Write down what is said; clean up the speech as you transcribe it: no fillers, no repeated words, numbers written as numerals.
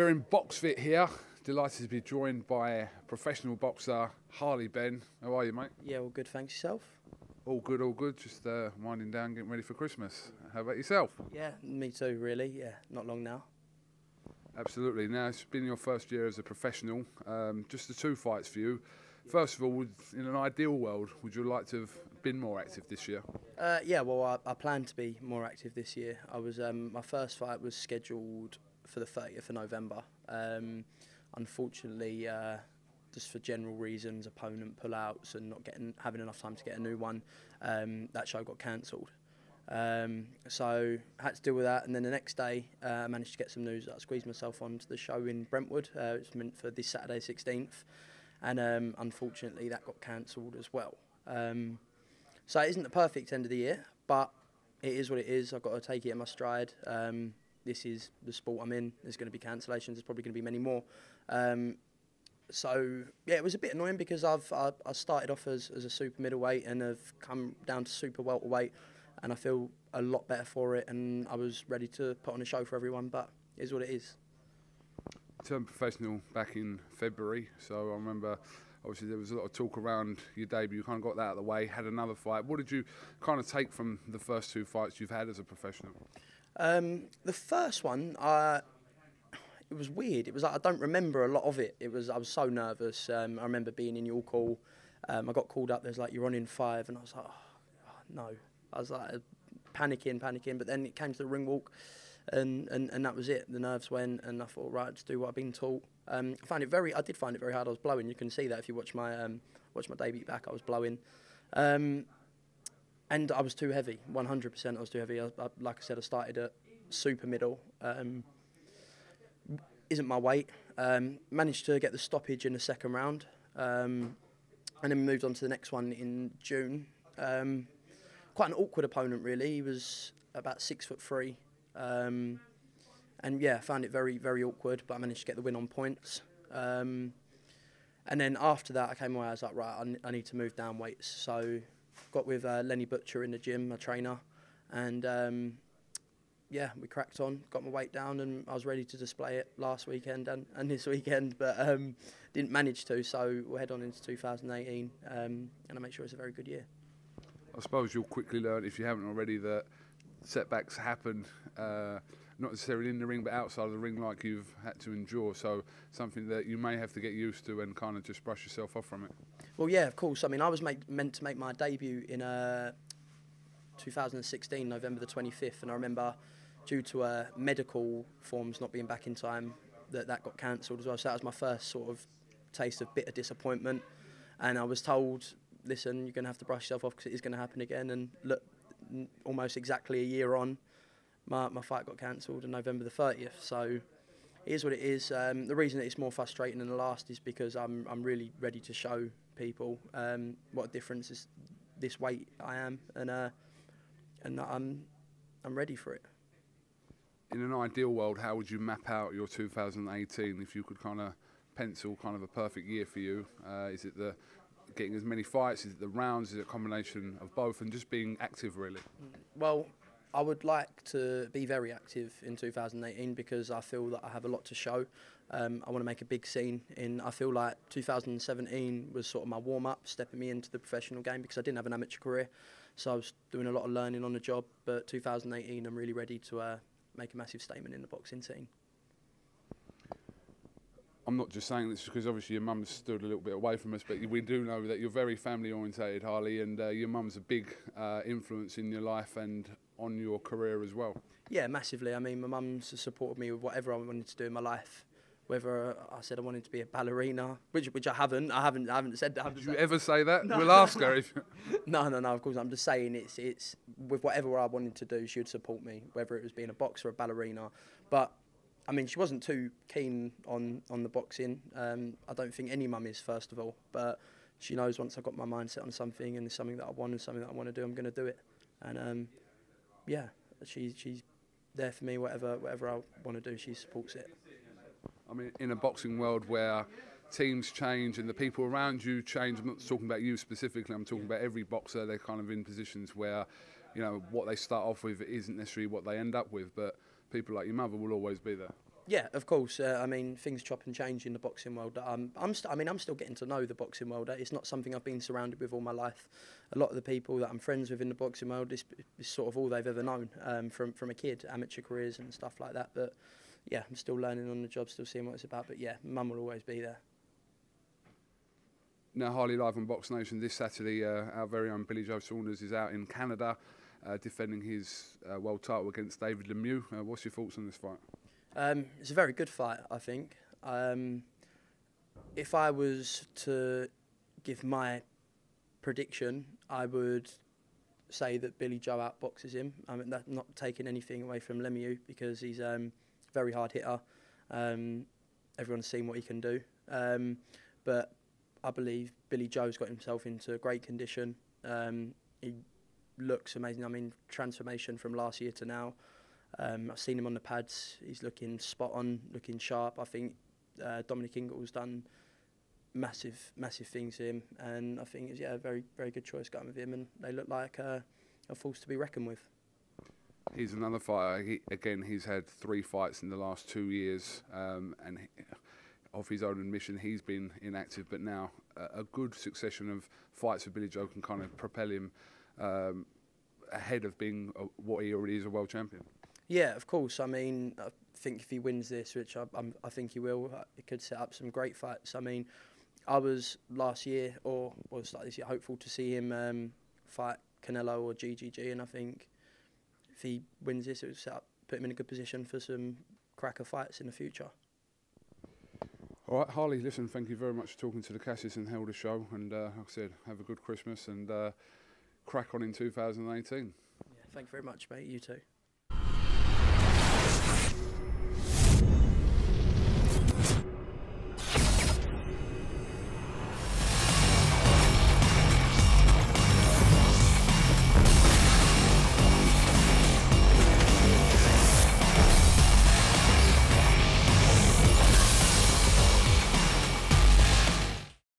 We're in box fit here. Delighted to be joined by professional boxer Harley Benn. How are you, mate? Yeah, all good, thanks. Yourself? All good, all good. Just winding down, getting ready for Christmas. How about yourself? Yeah, me too, really. Yeah, not long now. Absolutely. Now, it's been your first year as a professional. Just the 2 fights for you. First of all, in an ideal world, would you like to have been more active this year? Yeah, well, I plan to be more active this year. I was my first fight was scheduled for the 30th of November. Unfortunately, just for general reasons, opponent pull-outs and not having enough time to get a new one, that show got cancelled. So I had to deal with that, and then the next day I managed to get some news that I squeezed myself onto the show in Brentwood. It's meant for this Saturday 16th, and unfortunately that got cancelled as well. So it isn't the perfect end of the year, but it is what it is. I've got to take it in my stride. This is the sport I'm in. There's going to be cancellations. There's probably going to be many more. So yeah, it was a bit annoying because I started off as a super middleweight and have come down to super welterweight, and I feel a lot better for it. And I was ready to put on a show for everyone, but it is what it is. You turned professional back in February, so I remember obviously there was a lot of talk around your debut. You kind of got that out of the way, had another fight. What did you kind of take from the first 2 fights you've had as a professional? The first one, it was weird. It was like I don't remember a lot of it. I was so nervous. I remember being in York Hall. I got called up. There's like, you're on in 5, and I was like, oh, no. I was like panicking. But then it came to the ring walk, and that was it. The nerves went, and I thought, right, just do what I've been taught. I did find it very hard. I was blowing. You can see that if you watch my debut back. I was blowing. And I was too heavy, 100% I was too heavy. Like I said, I started at super middle. Isn't my weight. Managed to get the stoppage in the second round. And then moved on to the next one in June. Quite an awkward opponent, really. He was about 6'3". And yeah, found it very, very awkward, but I managed to get the win on points. And then after that, I came away, I was like, right, I need to move down weights. So got with Lenny Butcher in the gym, my trainer, and yeah, we cracked on, got my weight down, and I was ready to display it last weekend and this weekend, but didn't manage to, so we'll head on into 2018, and I make sure it's a very good year. I suppose you'll quickly learn, if you haven't already, that setbacks happen, not necessarily in the ring, but outside of the ring, like you've had to endure, so something that you may have to get used to and kind of just brush yourself off from it. Well, yeah, of course. I mean, I was meant to make my debut in 2016, November the 25th, and I remember due to medical forms not being back in time, that got cancelled as well. So that was my first sort of taste of bitter disappointment. And I was told, listen, you're going to have to brush yourself off because it is going to happen again. And look, almost exactly a year on, my fight got cancelled on November the 30th. So it is what it is. The reason that it's more frustrating than the last is because I'm really ready to show people what a difference is this weight I am, and I'm ready for it. In an ideal world, how would you map out your 2018 if you could kind of pencil kind of a perfect year for you? Is it the getting as many fights? Is it the rounds? Is it a combination of both, and just being active really? Well, I would like to be very active in 2018 because I feel that I have a lot to show. I want to make a big scene. I feel like 2017 was sort of my warm-up, stepping me into the professional game because I didn't have an amateur career. So I was doing a lot of learning on the job. But 2018, I'm really ready to make a massive statement in the boxing scene. I'm not just saying this because obviously your mum's stood a little bit away from us, but we do know that you're very family orientated, Harley, and your mum's a big influence in your life and on your career as well. Yeah, massively. I mean, my mum's supported me with whatever I wanted to do in my life. Whether I said I wanted to be a ballerina, which I haven't said that. Did you ever say that? No. We'll ask her if. No. Of course, I'm just saying it's with whatever I wanted to do, she would support me, whether it was being a boxer or a ballerina. But I mean, she wasn't too keen on the boxing. I don't think any mum is, first of all. But she knows once I've got my mindset on something and it's something that I want and something that I want to do, I'm going to do it. And yeah, she's there for me. Whatever I want to do, she supports it. I mean, in a boxing world where teams change and the people around you change, I'm not talking about you specifically, I'm talking about every boxer. They're kind of in positions where, you know, what they start off with isn't necessarily what they end up with, but people like your mother will always be there. Yeah, of course. I mean, things chop and change in the boxing world. I'm still getting to know the boxing world. It's not something I've been surrounded with all my life. A lot of the people that I'm friends with in the boxing world is sort of all they've ever known from a kid, amateur careers and stuff like that. But yeah, I'm still learning on the job, still seeing what it's about. But yeah, Mum will always be there. Now, Harley, live on BoxNation this Saturday, our very own Billy Joe Saunders is out in Canada defending his world title against David Lemieux. What's your thoughts on this fight? It's a very good fight, I think. If I was to give my prediction, I would say that Billy Joe outboxes him. I mean, that's not taking anything away from Lemieux because he's a very hard hitter. Everyone's seen what he can do. But I believe Billy Joe's got himself into great condition. He looks amazing. I mean, transformation from last year to now. I've seen him on the pads. He's looking spot on, looking sharp. I think Dominic Ingle's done massive things to him, and I think it's a very good choice going with him. And they look like a force to be reckoned with. He's another fighter. He's had 3 fights in the last 2 years, and of his own admission, he's been inactive. But now a good succession of fights with Billy Joe can kind of propel him ahead of being what he already is, a world champion. Yeah, of course. I mean, I think if he wins this, which I think he will, it could set up some great fights. I mean, I was last year, or was like this year, hopeful to see him fight Canelo or GGG, and I think if he wins this, it would put him in a good position for some cracker fights in the future. All right, Harley, listen, thank you very much for talking to the CASSIUS and Helder show, and like I said, have a good Christmas and crack on in 2018. Yeah, thank you very much, mate. You too.